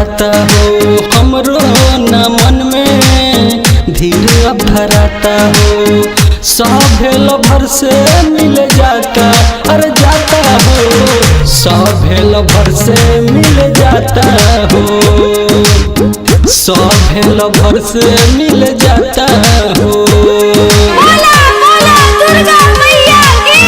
भराता हो हमरो न मन में धीरे अब भराता हो। सभे लभर से मिल जाता अरे जाता हो, सभे लभर से मिल जाता हो, सभे लभर से मिल जाता हो। बोला बोला दुर्गा मैया की।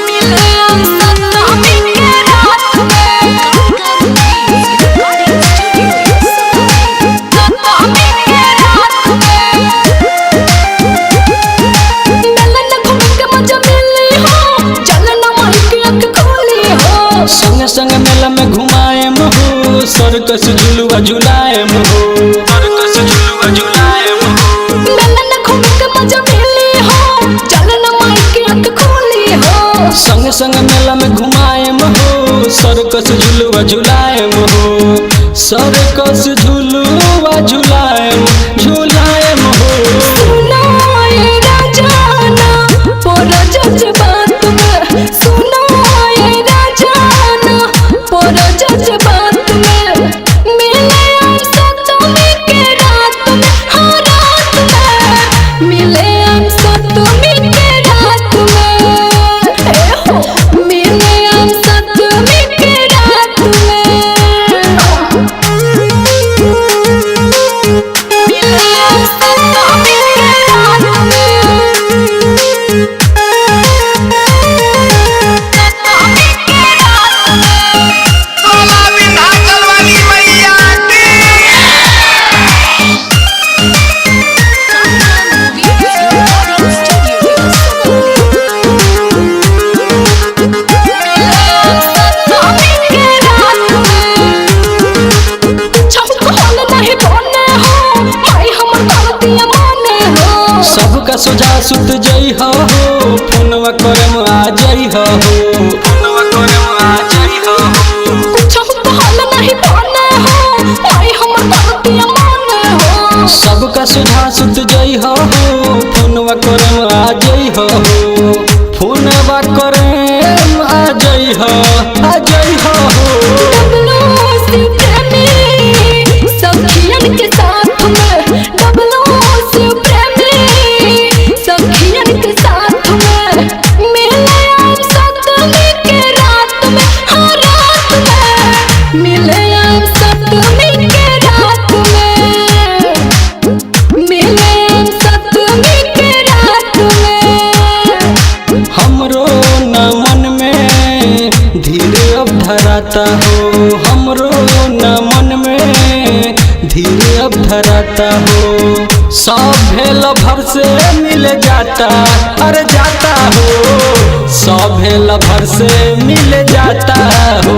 मिले हम सप्तमी के रात में, सप्तमी के रात में मिलन घूम के मजा मिली हो, चलन माई की आँख खोली हो। संग संग मेला में घुमाएम हो, सर्कस झुलुआ झुलाएम हो, सर्कस झुलुआ झुलाएम हो। मिलन घूम के मजा मिली हो, चलन माई की आँख खोली हो। संग संग मेला में घुमाएम हो, सर्कस झुलुआ झुलाएम हो, सर्कस झुलुआ झुलाएम झुलाएम हो। सुनो ये राजाना पोरा जज्बात में, सुनो ये राजाना पोरा जज्बात में। मिले हम सप्तमी के रात में, हाँ रात में मिले हम सप्तमी के रात में। हे हो मिले हम सप्तमी के रात में, मिले हम सप्तमी के रात में, सप्तमी के रात में। बोला विंध्याचल वाली मैया की। सबका सोझा सुत जई हो, फोनवा करम आ जई हो, फोनवा करम आ जई हो। सबका सोझा सुत जई हो, फोनवा करम आ जई हो, फोनवा करम आ जई हो, आ जई हो। सखियन के साथ में डबलो से प्रेमी, सखियन के साथ में मिले हम सप्तमी के रात में, हाँ रात में मिले हम सप्तमी के रात में, मिले हम सप्तमी के रात में। हमरो न मन में धीरे अब धराता हो, हमरो न मन में धीरे अब धराता हो। सभे लभर से मिल जाता अरे जाता हो, सभे लभर से मिल जाता हो।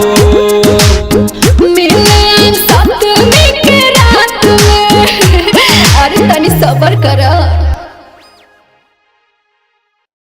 मिले हम सप्तमी के रात में। अरे तनी सबर कर।